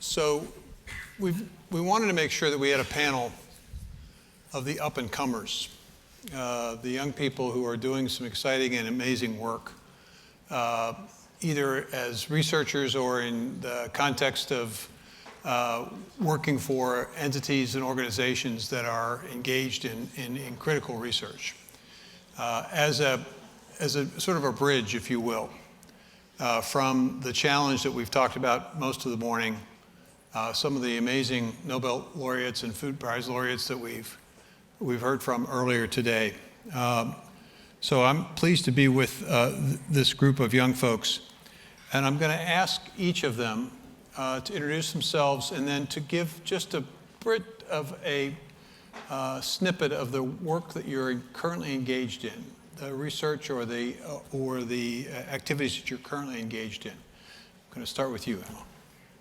So we wanted to make sure that we had a panel of the up-and-comers, the young people who are doing some exciting and amazing work, either as researchers or in the context of working for entities and organizations that are engaged in critical research, as a sort of a bridge, if you will, from the challenge that we've talked about most of the morning, some of the amazing Nobel laureates and food prize laureates that we've heard from earlier today. So I'm pleased to be with this group of young folks, and I'm going to ask each of them to introduce themselves and then to give just a bit of a snippet of the work that you're currently engaged in, the research or the activities that you're currently engaged in. I'm going to start with you, Emma.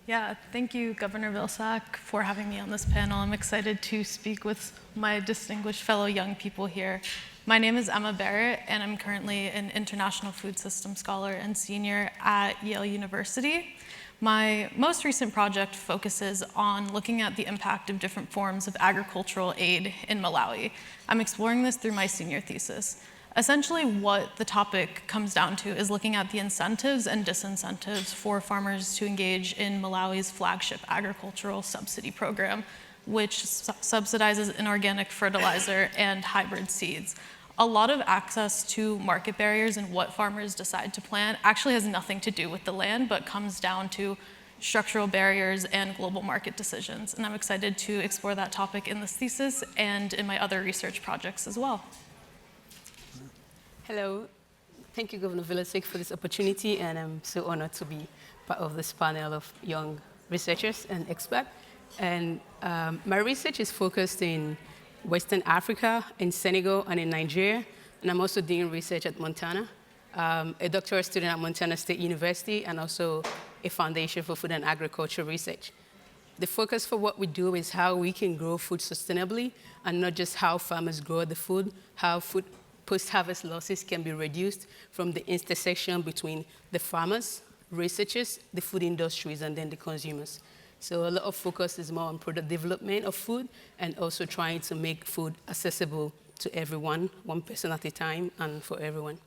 Yeah, thank you, Governor Vilsack, for having me on this panel. I'm excited to speak with my distinguished fellow young people here. My name is Emma Barrett, and I'm currently an international food system scholar and senior at Yale University. My most recent project focuses on looking at the impact of different forms of agricultural aid in Malawi. I'm exploring this through my senior thesis. Essentially, what the topic comes down to is looking at the incentives and disincentives for farmers to engage in Malawi's flagship agricultural subsidy program, which subsidizes inorganic fertilizer and hybrid seeds. A lot of access to market barriers and what farmers decide to plant actually has nothing to do with the land, but comes down to structural barriers and global market decisions. And I'm excited to explore that topic in this thesis and in my other research projects as well. Hello. Thank you, Governor Vilsack, for this opportunity, and I'm so honored to be part of this panel of young researchers and experts. And my research is focused in Western Africa, in Senegal, and in Nigeria. And I'm also doing research at Montana, a doctoral student at Montana State University, and also a foundation for food and agriculture research. The focus for what we do is how we can grow food sustainably, and not just how farmers grow the food, how food post-harvest losses can be reduced from the intersection between the farmers, researchers, the food industries, and then the consumers. So a lot of focus is more on product development of food and also trying to make food accessible to everyone, one person at a time, and for everyone.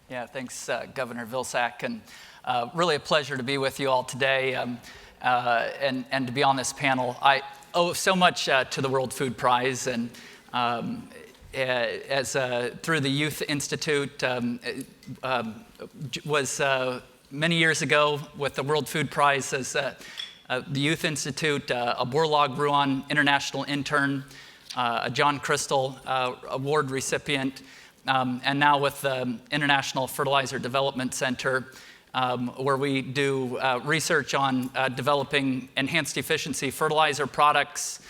Yeah, thanks, Governor Vilsack, and really a pleasure to be with you all today and to be on this panel. I owe so much to the World Food Prize, and through the Youth Institute, was many years ago with the World Food Prize as the Youth Institute, a Borlaug Bruin International Intern, a John Crystal Award recipient, and now with the International Fertilizer Development Center, where we do research on developing enhanced efficiency fertilizer products,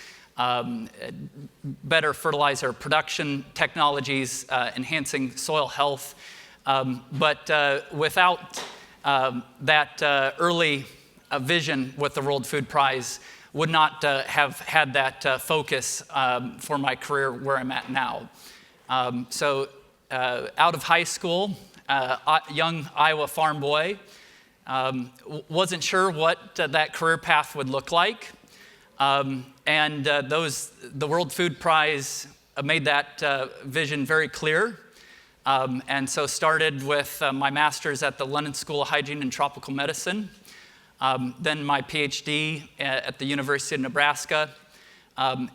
better fertilizer production technologies, enhancing soil health. But without that early vision with the World Food Prize, would not have had that focus for my career where I'm at now. So out of high school, young Iowa farm boy, wasn't sure what that career path would look like. And the World Food Prize made that vision very clear. And so started with my master's at the London School of Hygiene and Tropical Medicine, then my PhD at the University of Nebraska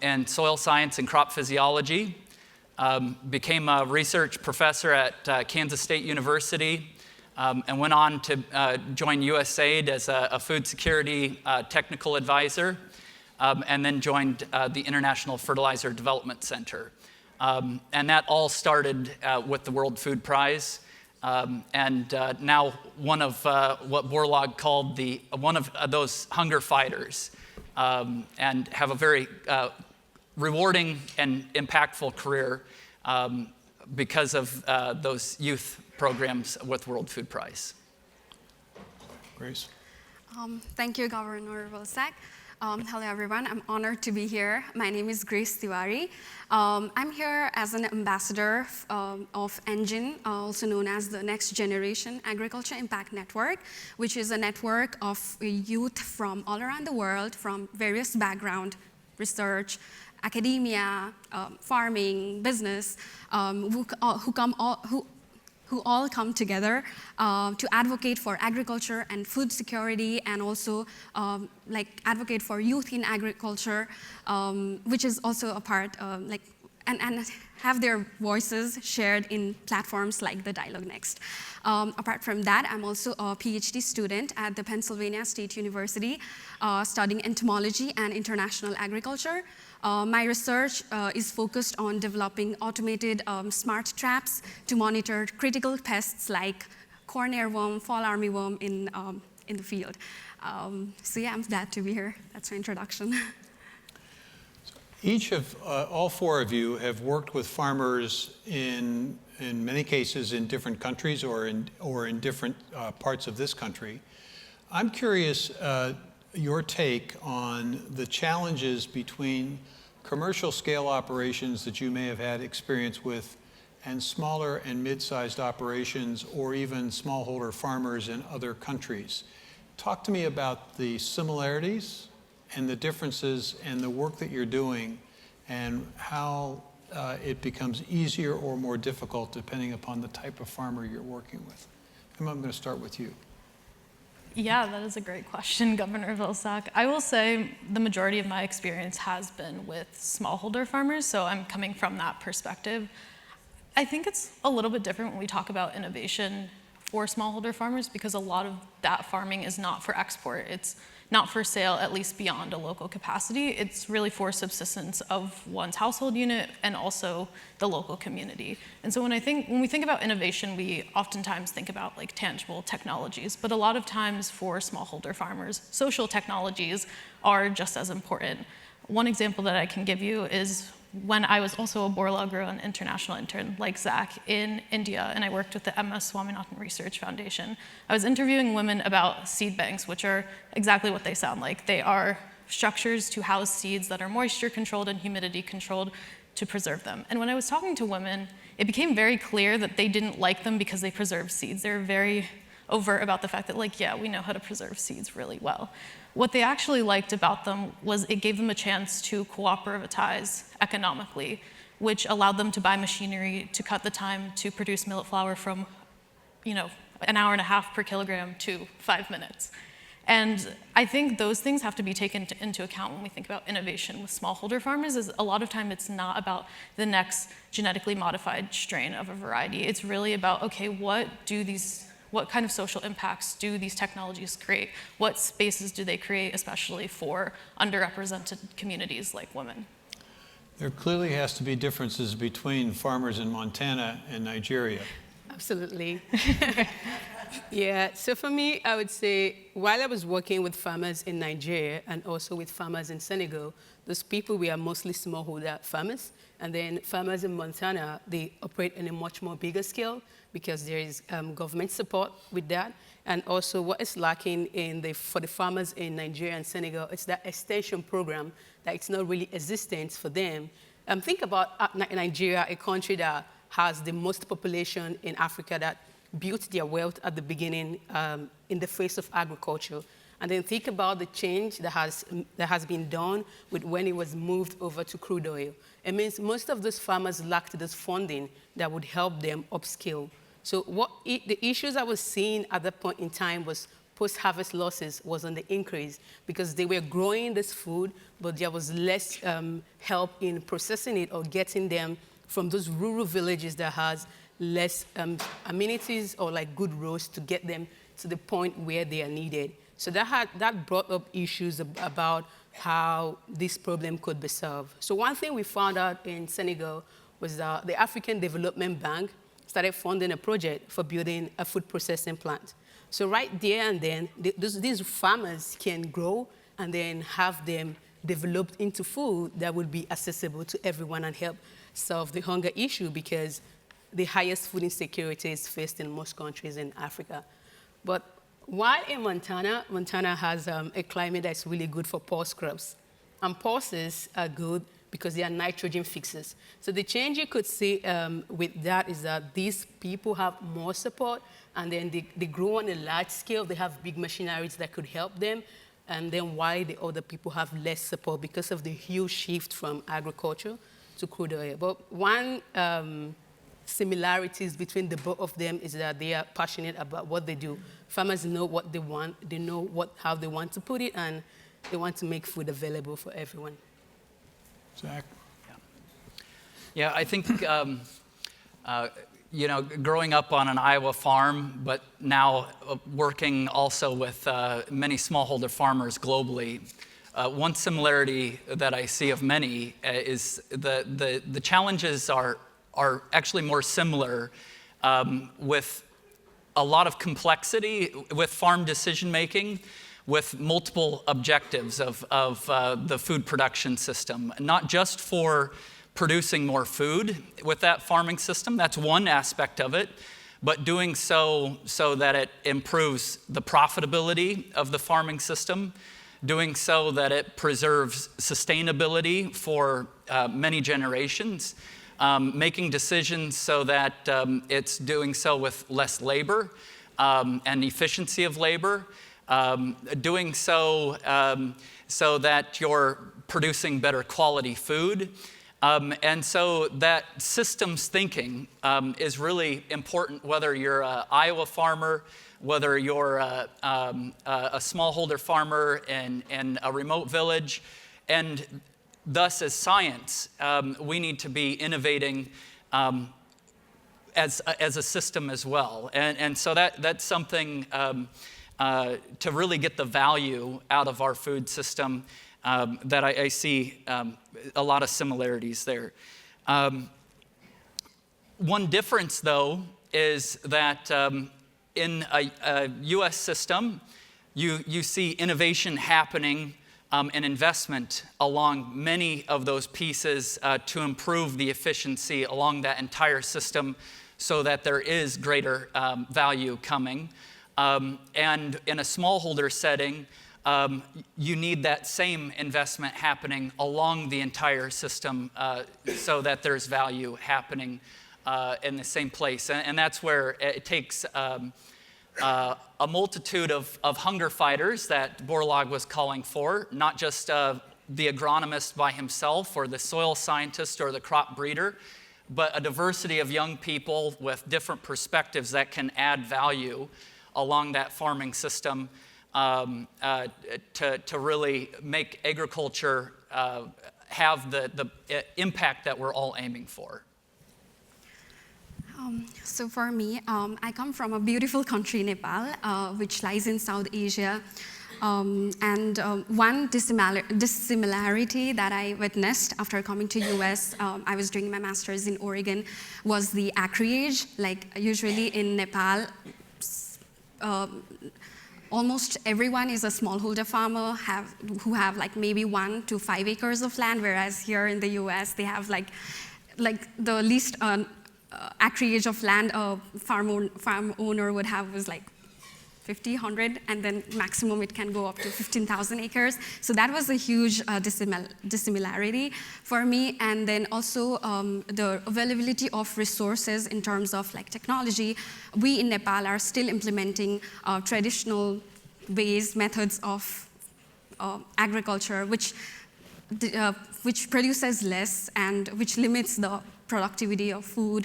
in soil science and crop physiology, became a research professor at Kansas State University, and went on to join USAID as a food security technical advisor, and then joined the International Fertilizer Development Center. And that all started with the World Food Prize, and now one of what Borlaug called one of those hunger fighters, and have a very rewarding and impactful career because of those youth programs with World Food Prize. Grace. Thank you, Governor Vilsack. Hello, everyone. I'm honored to be here. My name is Grace Tiwari. I'm here as an ambassador of ENGINE, also known as the Next Generation Agriculture Impact Network, which is a network of youth from all around the world, from various backgrounds, research, academia, farming, business, who all come together to advocate for agriculture and food security, and also advocate for youth in agriculture, which is also a part and have their voices shared in platforms like the DialogueNEXT. Apart from that, I'm also a PhD student at the Pennsylvania State University, studying entomology and international agriculture. My research is focused on developing automated smart traps to monitor critical pests like corn earworm, fall armyworm in the field. So yeah, I'm glad to be here. That's my introduction. All four of you have worked with farmers in many cases in different countries or in different parts of this country. I'm curious your take on the challenges between commercial scale operations that you may have had experience with and smaller and mid-sized operations or even smallholder farmers in other countries. Talk to me about the similarities and the differences and the work that you're doing and how it becomes easier or more difficult depending upon the type of farmer you're working with. Emma, I'm going to start with you. Yeah, that is a great question, Governor Vilsack. I will say the majority of my experience has been with smallholder farmers, so I'm coming from that perspective. I think it's a little bit different when we talk about innovation for smallholder farmers because a lot of that farming is not for export. It's not for sale, at least beyond a local capacity. It's really for subsistence of one's household unit and also the local community. And so when we think about innovation, we oftentimes think about like tangible technologies, but a lot of times for smallholder farmers, social technologies are just as important. One example that I can give you is when I was also a Borla Agro and international intern like Zach in India, and I worked with the MS Swaminathan Research Foundation. I was interviewing women about seed banks, which are exactly what they sound like. They are structures to house seeds that are moisture controlled and humidity controlled to preserve them. And when I was talking to women, it became very clear that they didn't like them because they preserve seeds. They were very overt about the fact that, like, yeah, we know how to preserve seeds really well. What they actually liked about them was it gave them a chance to cooperatize economically, which allowed them to buy machinery to cut the time to produce millet flour from, an hour and a half per kilogram to 5 minutes. And I think those things have to be taken into account when we think about innovation with smallholder farmers. Is a lot of time it's not about the next genetically modified strain of a variety. It's really about, okay, what kind of social impacts do these technologies create? What spaces do they create, especially for underrepresented communities like women? There clearly has to be differences between farmers in Montana and Nigeria. Absolutely. Yeah, so for me, I would say while I was working with farmers in Nigeria and also with farmers in Senegal, those people were mostly smallholder farmers. And then farmers in Montana, they operate in a much more bigger scale because there is government support with that. And also what is lacking for the farmers in Nigeria and Senegal, it's that extension program that it's not really existent for them. Think about Nigeria, a country that has the most population in Africa that built their wealth at the beginning in the face of agriculture. And then think about the change that has been done with when it was moved over to crude oil. It means most of those farmers lacked this funding that would help them upskill. So the issues I was seeing at that point in time was post-harvest losses was on the increase because they were growing this food, but there was less help in processing it or getting them from those rural villages that has less amenities or like good roads to get them to the point where they are needed. So that brought up issues about how this problem could be solved. So one thing we found out in Senegal was that the African Development Bank started funding a project for building a food processing plant. So right there and then, these farmers can grow and then have them developed into food that would be accessible to everyone and help solve the hunger issue because the highest food insecurity is faced in most countries in Africa. But While in Montana, Montana has a climate that's really good for pulse crops. And pulses are good because they are nitrogen fixers. So the change you could see with that is that these people have more support, and then they grow on a large scale. They have big machineries that could help them. And then why the other people have less support because of the huge shift from agriculture to crude oil. But one similarities between the both of them is that they are passionate about what they do. Farmers know what they want, they know how they want to put it, and they want to make food available for everyone. Zach? Yeah, I think, growing up on an Iowa farm, but now working also with many smallholder farmers globally, one similarity that I see of many is the challenges are actually more similar with a lot of complexity with farm decision making, with multiple objectives of the food production system, not just for producing more food with that farming system, that's one aspect of it, but doing so that it improves the profitability of the farming system, doing so that it preserves sustainability for many generations, making decisions so that it's doing so with less labor and efficiency of labor, doing so so that you're producing better quality food. And so that systems thinking is really important, whether you're an Iowa farmer, whether you're a smallholder farmer in a remote village. And thus, as science, we need to be innovating as a system as well. And so that's something to really get the value out of our food system that I see a lot of similarities there. One difference, though, is that in a U.S. system, you see innovation happening and investment along many of those pieces to improve the efficiency along that entire system so that there is greater value coming. And in a smallholder setting, you need that same investment happening along the entire system so that there's value happening in the same place. And that's where it takes a multitude of hunger fighters that Borlaug was calling for, not just the agronomist by himself or the soil scientist or the crop breeder, but a diversity of young people with different perspectives that can add value along that farming system to really make agriculture have the impact that we're all aiming for. So for me, I come from a beautiful country, Nepal, which lies in South Asia. One dissimilarity that I witnessed after coming to US, I was doing my master's in Oregon, was the acreage. Like usually in Nepal, almost everyone is a smallholder farmer who have like maybe 1 to 5 acres of land, whereas here in the US, they have like the least acreage of land a farm owner would have was like 50, 100, and then maximum it can go up to 15,000 acres. So that was a huge dissimilarity for me. And then also the availability of resources in terms of like technology. We in Nepal are still implementing traditional methods of agriculture, which produces less and which limits the productivity of food,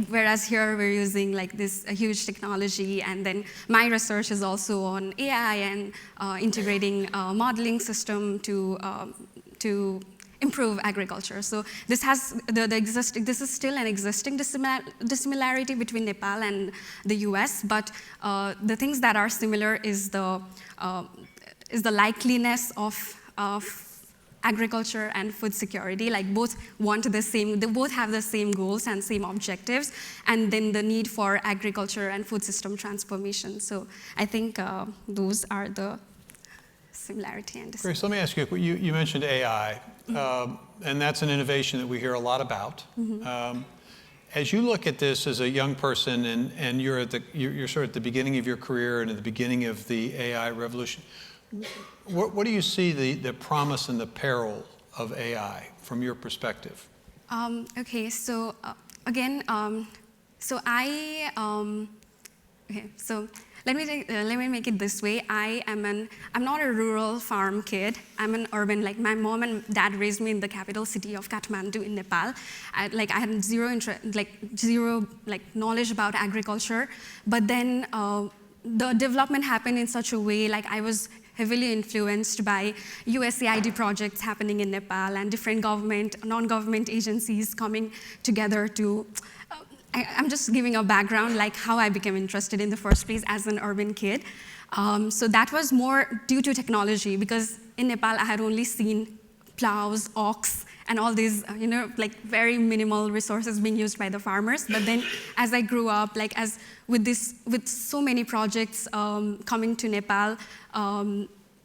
whereas here we're using like this huge technology. And then my research is also on AI and integrating a modeling system to improve agriculture. So this has this is still an existing dissimilarity between Nepal and the US, but the things that are similar is the likeliness of agriculture and food security. Like both they both have the same goals and same objectives, and then the need for agriculture and food system transformation. So I think those are the similarity and Grace, let me ask you, you mentioned AI, and that's an innovation that we hear a lot about. As you look at this as a young person, and you're sort of at the beginning of your career and at the beginning of the AI revolution, what do you see the promise and the peril of AI from your perspective? Okay, so again, okay, so let me make it this way. I'm not a rural farm kid. I'm an urban. Like my mom and dad raised me in the capital city of Kathmandu in Nepal. I had zero knowledge about agriculture. But then the development happened in such a way. Like I was heavily influenced by USAID projects happening in Nepal and different government, non-government agencies coming together to. I'm just giving a background, like how I became interested in the first place as an urban kid. So that was more due to technology, because in Nepal I had only seen plows, ox, and all these, like very minimal resources being used by the farmers. But then as I grew up, like with so many projects coming to Nepal,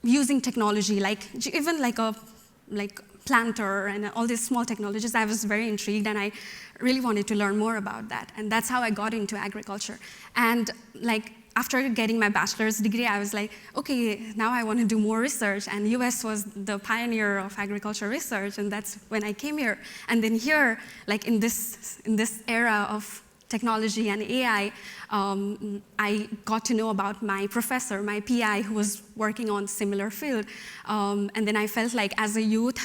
using technology, like even like planter and all these small technologies, I was very intrigued, and I really wanted to learn more about that. And that's how I got into agriculture. And like after getting my bachelor's degree, I was like, okay, now I want to do more research. And US was the pioneer of agriculture research, and that's when I came here. And then here, like in this era of technology and AI, I got to know about my professor, my PI, who was working on similar field. And then I felt like as a youth,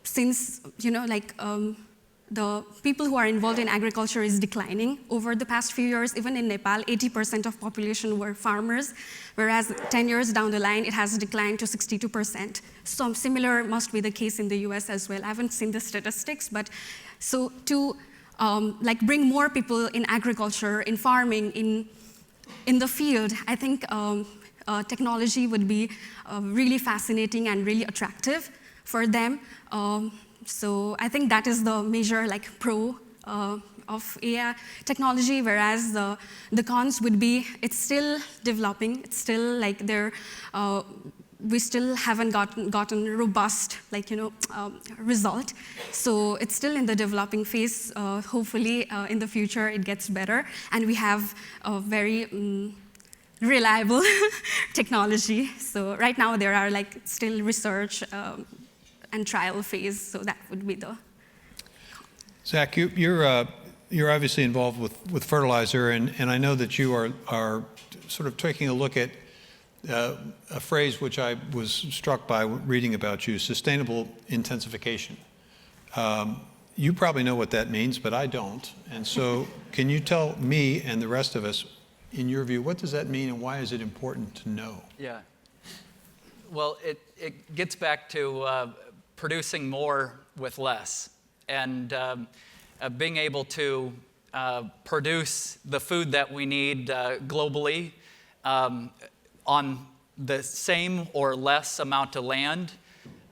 since, the people who are involved in agriculture is declining over the past few years. Even in Nepal, 80% of population were farmers, whereas 10 years down the line, it has declined to 62%. So similar must be the case in the US as well. I haven't seen the statistics, but so to bring more people in agriculture, in farming, in the field, I think technology would be really fascinating and really attractive for them. So I think that is the major pro of AI technology, whereas the cons would be it's still developing. It's still we still haven't gotten robust result. So it's still in the developing phase. Hopefully in the future it gets better, and we have a very reliable technology. So right now there are still research and trial phase, so that would be the. Zach, you're obviously involved with Fertilizer, and I know that you are sort of taking a look at a phrase which I was struck by reading about you: sustainable intensification. You probably know what that means, but I don't. And so, can you tell me and the rest of us, in your view, what does that mean, and why is it important to know? Yeah. Well, it gets back to producing more with less, and being able to produce the food that we need globally on the same or less amount of land.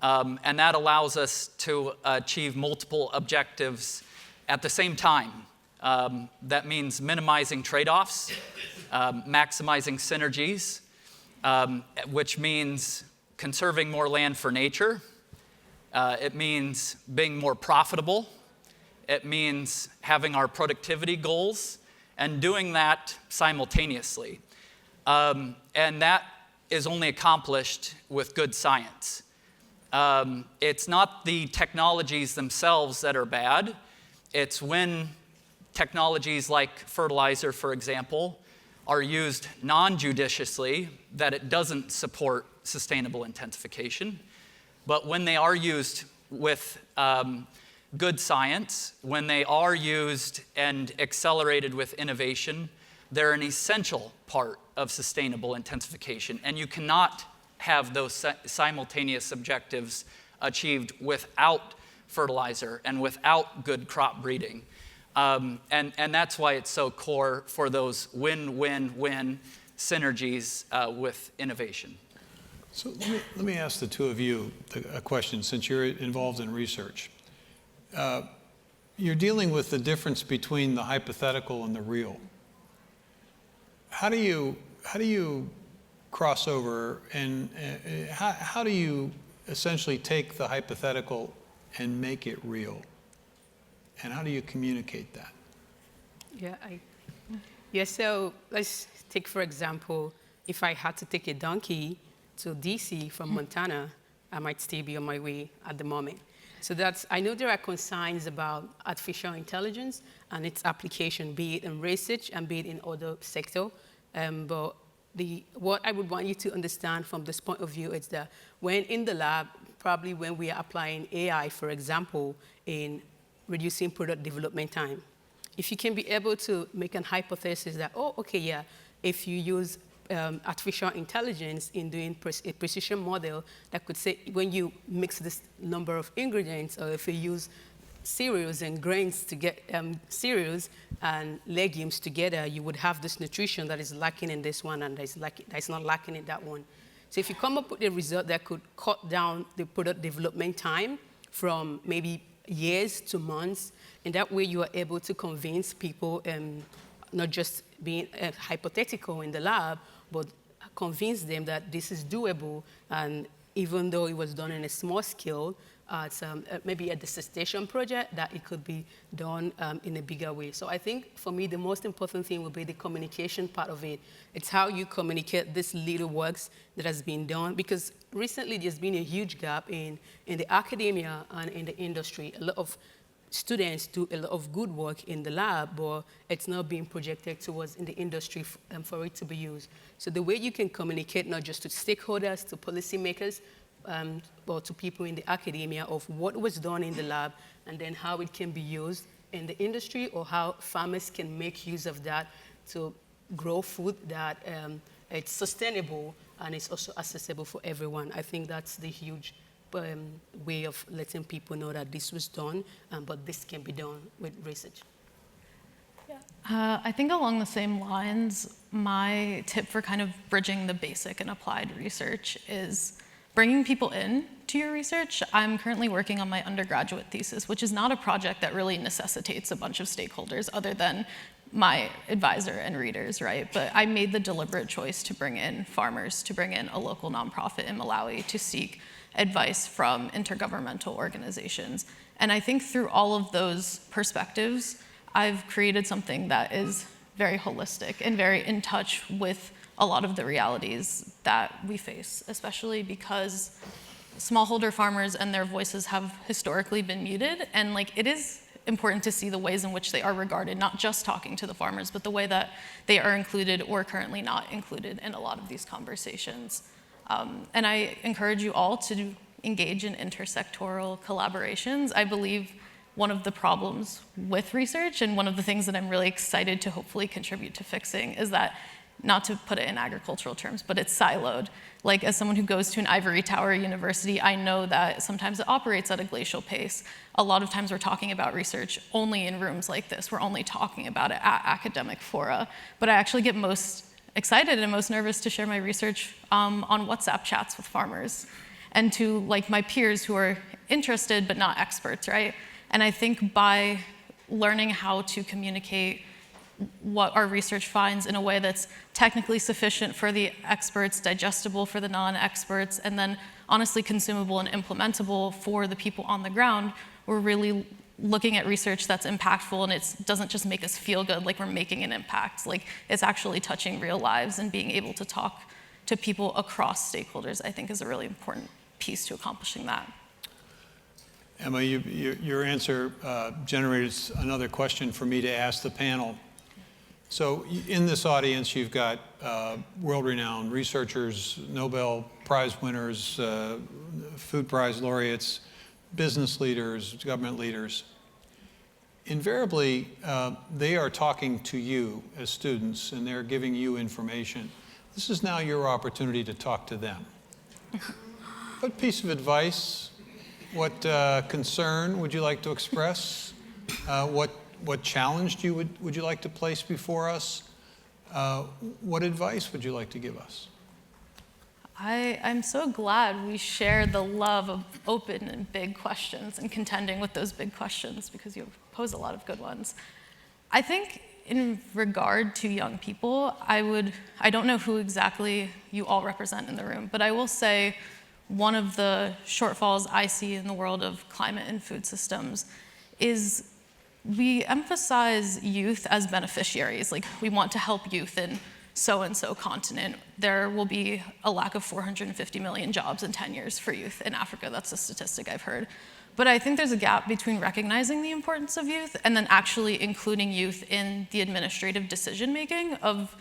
And that allows us to achieve multiple objectives at the same time. That means minimizing trade-offs, maximizing synergies, which means conserving more land for nature. It means being more profitable. It means having our productivity goals and doing that simultaneously. And that is only accomplished with good science. It's not the technologies themselves that are bad. It's when technologies like fertilizer, for example, are used non-judiciously that it doesn't support sustainable intensification. But when they are used with good science, when they are used and accelerated with innovation, they're an essential part of sustainable intensification. And you cannot have those simultaneous objectives achieved without fertilizer and without good crop breeding. And that's why it's so core for those win-win-win synergies with innovation. So let me ask the two of you a question, since you're involved in research. You're dealing with the difference between the hypothetical and the real. How do you cross over, and how do you essentially take the hypothetical and make it real? and how do you communicate that? Yeah, so let's take, for example, if I had to take a donkey to DC from Montana, I might still be on my way at the moment. So I know there are concerns about artificial intelligence and its application, be it in research and be it in other sectors. But what I would want you to understand from this point of view is that when in the lab, probably when we are applying AI, for example, in reducing product development time, if you can be able to make an hypothesis that, oh, okay, yeah, if you use artificial intelligence in doing a precision model that could say when you mix this number of ingredients, or if you use cereals and grains to get cereals and legumes together, you would have this nutrition that is lacking in this one and that's not lacking in that one. So if you come up with a result that could cut down the product development time from maybe years to months, and that way you are able to convince people, not just being hypothetical in the lab, but convince them that this is doable, and even though it was done in a small scale, maybe a dissertation project, that it could be done in a bigger way. So I think for me, the most important thing will be the communication part of it. It's how you communicate these little works that has been done, because recently there's been a huge gap in the academia and in the industry. A lot of students do a lot of good work in the lab, but it's not being projected towards in the industry for it to be used. So the way you can communicate not just to stakeholders, to policymakers, or to people in the academia of what was done in the lab and then how it can be used in the industry, or how farmers can make use of that to grow food that it's sustainable and it's also accessible for everyone. I think that's the huge way of letting people know that this was done, but this can be done with research. I think along the same lines, my tip for kind of bridging the basic and applied research is bringing people in to your research. I'm currently working on my undergraduate thesis, which is not a project that really necessitates a bunch of stakeholders other than my advisor and readers, right? But I made the deliberate choice to bring in farmers, to bring in a local nonprofit in Malawi to seek advice from intergovernmental organizations. And I think through all of those perspectives, I've created something that is very holistic and very in touch with a lot of the realities that we face, especially because smallholder farmers and their voices have historically been muted. And it is important to see the ways in which they are regarded, not just talking to the farmers, but the way that they are included or currently not included in a lot of these conversations. And I encourage you all to engage in intersectoral collaborations. I believe one of the problems with research, and one of the things that I'm really excited to hopefully contribute to fixing, is that, not to put it in agricultural terms, but it's siloed. As someone who goes to an ivory tower university, I know that sometimes it operates at a glacial pace. A lot of times we're talking about research only in rooms like this. We're only talking about it at academic fora. But I actually get most excited and most nervous to share my research on WhatsApp chats with farmers and to my peers who are interested but not experts, right? And I think by learning how to communicate what our research finds in a way that's technically sufficient for the experts, digestible for the non-experts, and then honestly consumable and implementable for the people on the ground, we're really looking at research that's impactful, and it doesn't just make us feel good like we're making an impact. It's actually touching real lives, and being able to talk to people across stakeholders, I think, is a really important piece to accomplishing that. Emma, your answer generated another question for me to ask the panel. So in this audience, you've got world-renowned researchers, Nobel Prize winners, food prize laureates, business leaders, government leaders. Invariably, they are talking to you as students, and they're giving you information. This is now your opportunity to talk to them. What piece of advice, what concern would you like to express? What challenge would you like to place before us? What advice would you like to give us? I'm so glad we share the love of open and big questions and contending with those big questions, because you pose a lot of good ones. I think in regard to young people, I don't know who exactly you all represent in the room, but I will say one of the shortfalls I see in the world of climate and food systems is we emphasize youth as beneficiaries. Like, we want to help youth in so-and-so continent. There will be a lack of 450 million jobs in 10 years for youth in Africa. That's a statistic I've heard. But I think there's a gap between recognizing the importance of youth and then actually including youth in the administrative decision-making of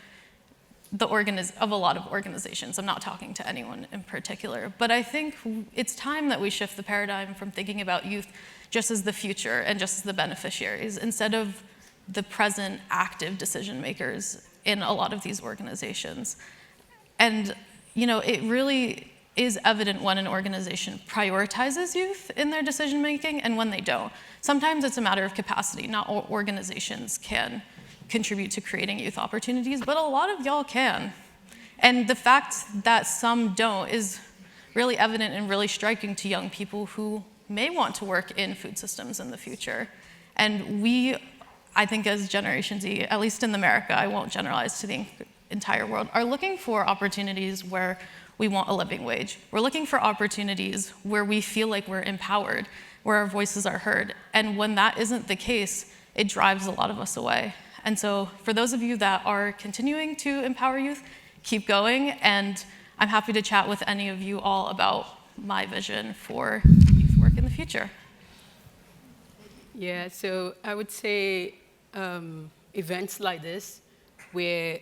a lot of organizations. I'm not talking to anyone in particular. But I think it's time that we shift the paradigm from thinking about youth just as the future and just as the beneficiaries, instead of the present active decision makers in a lot of these organizations. And, you know, it really is evident when an organization prioritizes youth in their decision making and when they don't. Sometimes it's a matter of capacity. Not all organizations can contribute to creating youth opportunities, but a lot of y'all can. And the fact that some don't is really evident and really striking to young people who may want to work in food systems in the future. And we, I think as Generation Z, at least in America, I won't generalize to the entire world, are looking for opportunities where we want a living wage. We're looking for opportunities where we feel like we're empowered, where our voices are heard. And when that isn't the case, it drives a lot of us away. And so for those of you that are continuing to empower youth, keep going. And I'm happy to chat with any of you all about my vision for youth work in the future. Yeah, so I would say events like this, where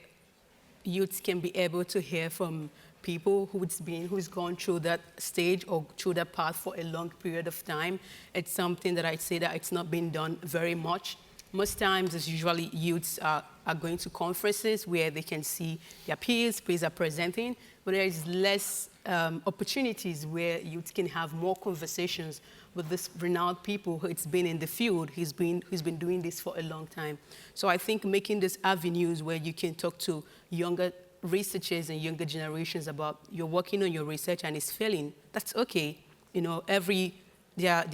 youths can be able to hear from people who's gone through that stage or through that path for a long period of time. It's something that I'd say that it's not been done very much. Most times, it's usually youths are going to conferences where they can see their peers are presenting, but there is less opportunities where youth can have more conversations with this renowned people who's been in the field, who's been doing this for a long time. So I think making these avenues where you can talk to younger researchers and younger generations about you're working on your research and it's failing, that's okay. You know, they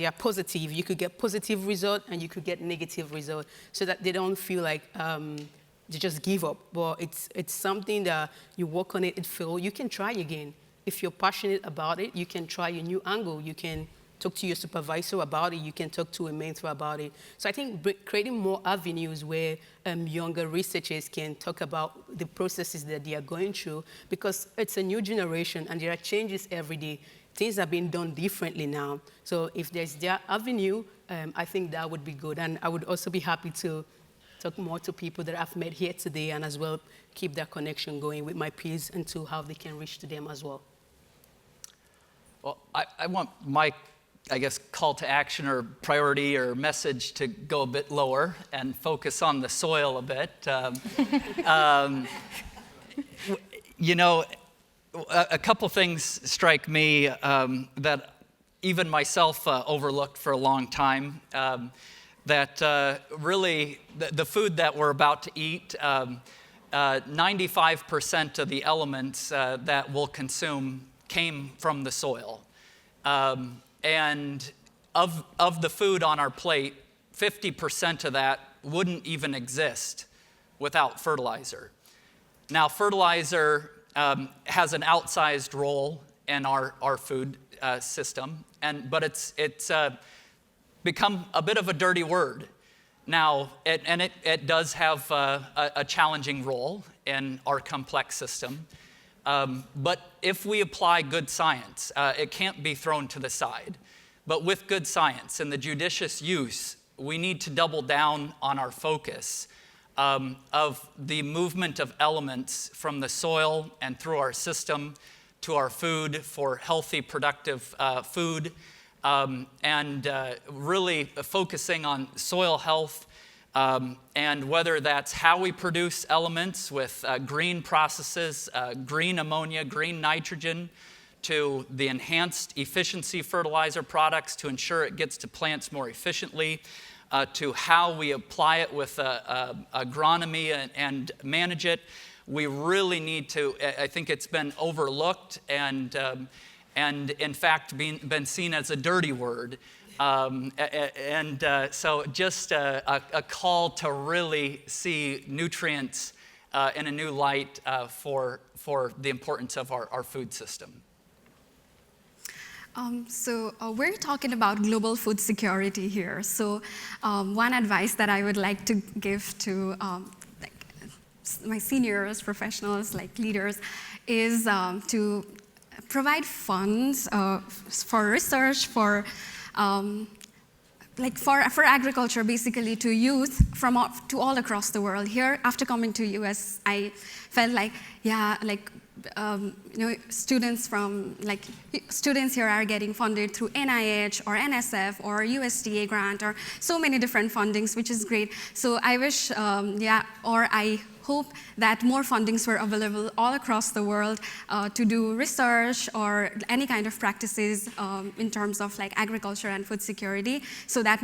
are positive. You could get positive result and you could get negative result, so that they don't feel like they just give up. But it's something that you work on it fails, you can try again. If you're passionate about it, you can try a new angle. You can talk to your supervisor about it. You can talk to a mentor about it. So I think creating more avenues where younger researchers can talk about the processes that they are going through, because it's a new generation and there are changes every day. Things are being done differently now. So if there's their avenue, I think that would be good. And I would also be happy to talk more to people that I've met here today, and as well keep that connection going with my peers and to how they can reach to them as well. Well, I want my, I guess, call to action or priority or message to go a bit lower and focus on the soil a bit. You know, a couple things strike me that even myself overlooked for a long time, that really the food that we're about to eat, 95% of the elements that we'll consume came from the soil. And of the food on our plate, 50% of that wouldn't even exist without fertilizer. Now, fertilizer has an outsized role in our food system, but it's become a bit of a dirty word. Now, it does have a challenging role in our complex system. But if we apply good science, it can't be thrown to the side. But with good science and the judicious use, we need to double down on our focus of the movement of elements from the soil and through our system to our food for healthy, productive food, and really focusing on soil health, and whether that's how we produce elements with green processes, green ammonia, green nitrogen, to the enhanced efficiency fertilizer products to ensure it gets to plants more efficiently, to how we apply it with agronomy and manage it. We really need to, I think it's been overlooked and in fact been seen as a dirty word. So just a call to really see nutrients in a new light for the importance of our food system. We're talking about global food security here. So one advice that I would like to give to my seniors, professionals, like leaders, is to provide funds for research, for agriculture, basically, to youth to all across the world. Here, after coming to US, I felt like, students here are getting funded through NIH or NSF or USDA grant or so many different fundings, which is great. So I wish, I hope that more fundings were available all across the world to do research or any kind of practices in terms of like agriculture and food security, so that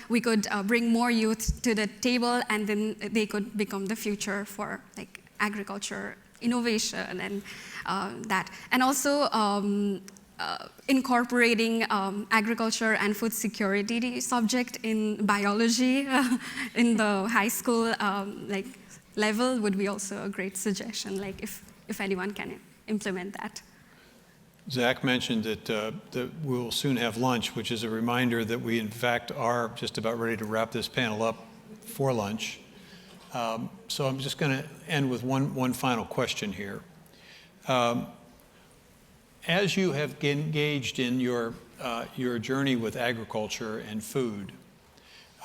we could bring more youth to the table, and then they could become the future for like agriculture innovation and that. And also incorporating agriculture and food security subject in biology in the high school level would be also a great suggestion, like if anyone can implement that. Zach mentioned that we'll soon have lunch, which is a reminder that we in fact are just about ready to wrap this panel up for lunch. So I'm just going to end with one final question here. As you have engaged in your journey with agriculture and food,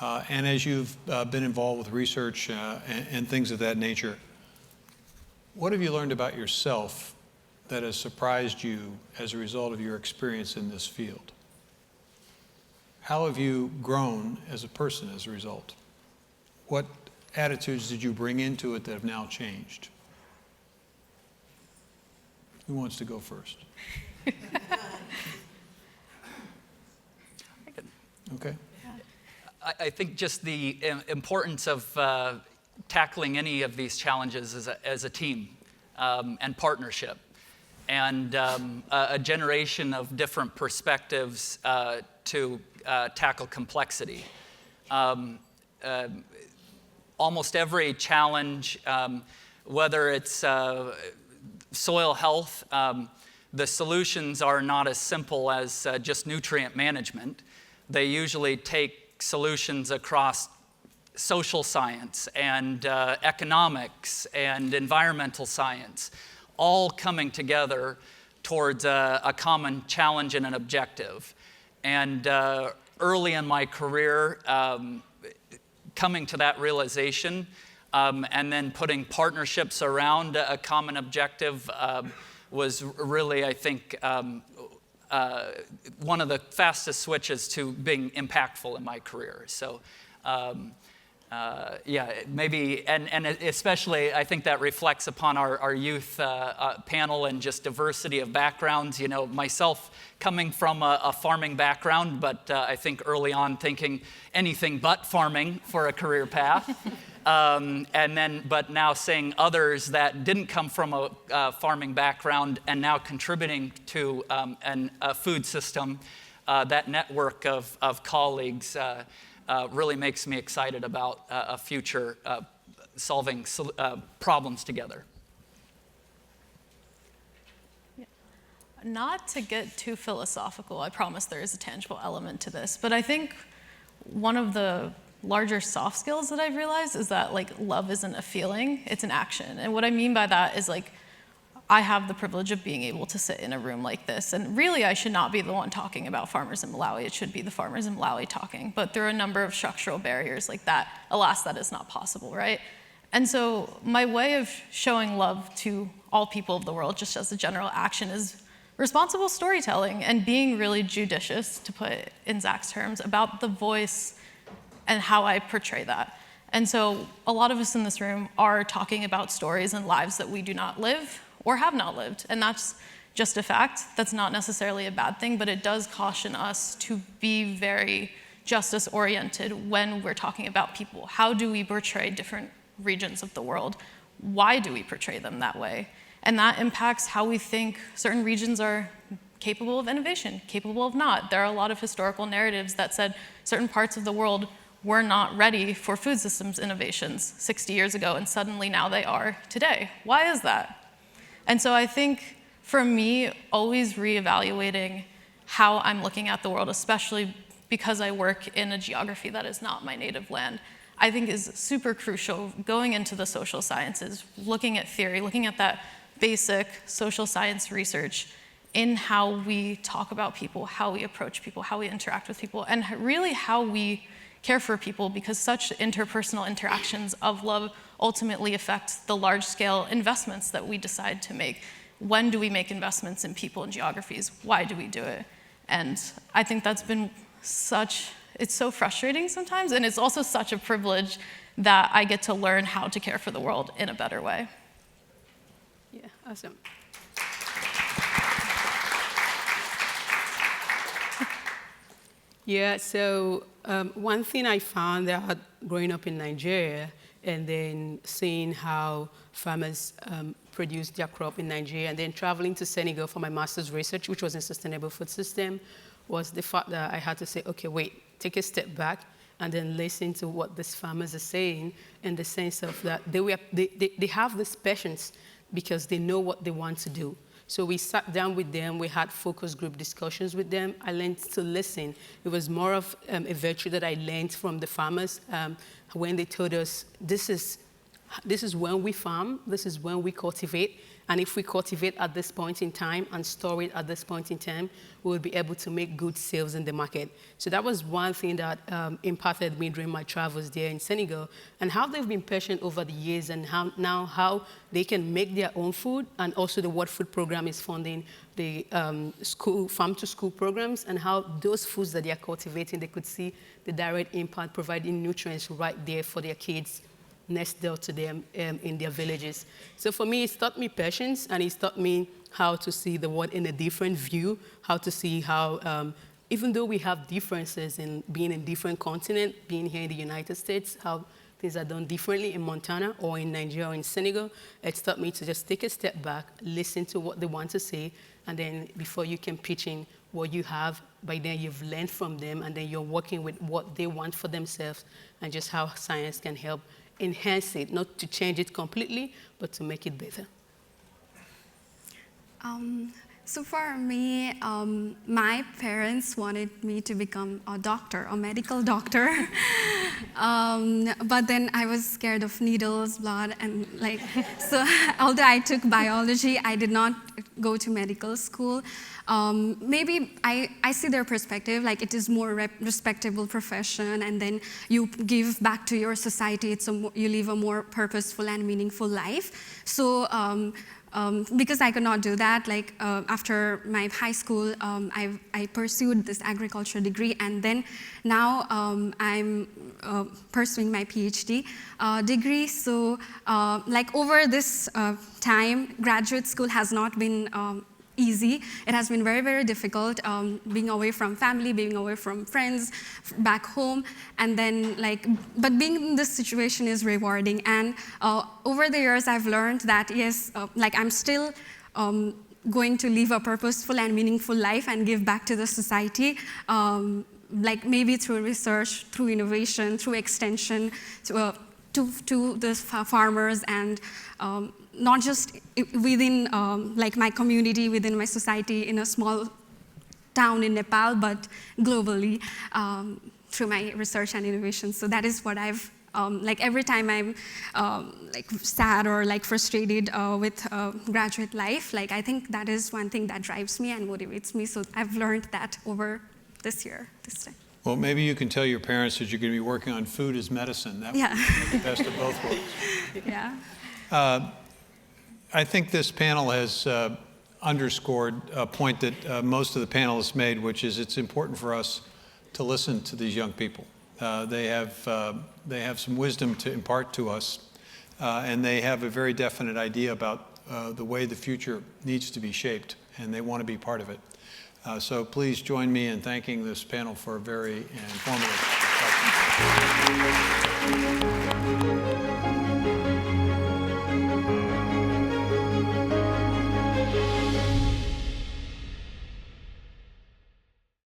and as you've been involved with research and things of that nature, what have you learned about yourself that has surprised you as a result of your experience in this field? How have you grown as a person as a result? What attitudes did you bring into it that have now changed? Who wants to go first? Okay. I think just the importance of tackling any of these challenges as a team and partnership, and a generation of different perspectives to tackle complexity. Almost every challenge, whether it's soil health, the solutions are not as simple as just nutrient management. They usually take solutions across social science and economics and environmental science, all coming together towards a common challenge and an objective. And early in my career, coming to that realization and then putting partnerships around a common objective was really, I think, one of the fastest switches to being impactful in my career. So, maybe, and especially, I think that reflects upon our youth panel and just diversity of backgrounds. You know, myself coming from a farming background, but I think early on thinking anything but farming for a career path. But now seeing others that didn't come from a farming background and now contributing to a food system, that network of colleagues really makes me excited about a future solving problems together. Not to get too philosophical, I promise there is a tangible element to this, but I think one of the larger soft skills that I've realized is that like love isn't a feeling, it's an action. And what I mean by that is like I have the privilege of being able to sit in a room like this, and really I should not be the one talking about farmers in Malawi, it should be the farmers in Malawi talking, but there are a number of structural barriers like that. Alas, that is not possible, right? And so my way of showing love to all people of the world, just as a general action, is responsible storytelling and being really judicious, to put it in Zach's terms, about the voice and how I portray that. And so a lot of us in this room are talking about stories and lives that we do not live or have not lived. And that's just a fact. That's not necessarily a bad thing, but it does caution us to be very justice-oriented when we're talking about people. How do we portray different regions of the world? Why do we portray them that way? And that impacts how we think certain regions are capable of innovation, capable of not. There are a lot of historical narratives that said certain parts of the world were not ready for food systems innovations 60 years ago, and suddenly now they are today. Why is that? And so I think for me, always reevaluating how I'm looking at the world, especially because I work in a geography that is not my native land, I think is super crucial going into the social sciences, looking at theory, looking at that basic social science research in how we talk about people, how we approach people, how we interact with people, and really how we care for people, because such interpersonal interactions of love ultimately affect the large-scale investments that we decide to make. When do we make investments in people and geographies? Why do we do it? And I think that's been it's so frustrating sometimes, and it's also such a privilege that I get to learn how to care for the world in a better way. Yeah, awesome. Yeah, so one thing I found that growing up in Nigeria and then seeing how farmers produce their crop in Nigeria and then traveling to Senegal for my master's research, which was in sustainable food system, was the fact that I had to say, okay, wait, take a step back and then listen to what these farmers are saying, in the sense of that they have this patience because they know what they want to do. So we sat down with them, we had focus group discussions with them. I learned to listen. It was more of a virtue that I learned from the farmers when they told us, this is when we farm, this is when we cultivate, and if we cultivate at this point in time and store it at this point in time, we will be able to make good sales in the market. So that was one thing that impacted me during my travels there in Senegal, and how they've been patient over the years, and how they can make their own food, and also the World Food Program is funding the farm-to-school programs, and how those foods that they are cultivating, they could see the direct impact, providing nutrients right there for their kids next door to them in their villages. So for me, it's taught me patience, and it's taught me how to see the world in a different view, how to see how, even though we have differences in being in different continents, being here in the United States, how things are done differently in Montana or in Nigeria or in Senegal, it's taught me to just take a step back, listen to what they want to say, and then before you can pitch in what you have, by then you've learned from them, and then you're working with what they want for themselves, and just how science can help enhance it, not to change it completely, but to make it better. So for me, my parents wanted me to become a doctor, a medical doctor. But then I was scared of needles, blood, and so although I took biology, I did not go to medical school. Maybe I see their perspective, like it is more respectable profession, and then you give back to your society, you live a more purposeful and meaningful life. So because I could not do that, after my high school, I pursued this agriculture degree, and then now I'm pursuing my PhD degree. So over this time, graduate school has not been easy. It has been very, very difficult, being away from family, being away from friends back home, and then but being in this situation is rewarding. And over the years, I've learned that yes, I'm still going to live a purposeful and meaningful life and give back to the society, maybe through research, through innovation, through extension, to the farmers, and not just within my community, within my society in a small town in Nepal, but globally through my research and innovation. So that is what I've, every time I'm sad or frustrated with graduate life, I think that is one thing that drives me and motivates me. So I've learned that over this time. Well, maybe you can tell your parents that you're going to be working on food as medicine. That would be the best of both worlds. Yeah. I think this panel has underscored a point that most of the panelists made, which is it's important for us to listen to these young people. They have some wisdom to impart to us, and they have a very definite idea about the way the future needs to be shaped, and they want to be part of it. So please join me in thanking this panel for a very informative discussion.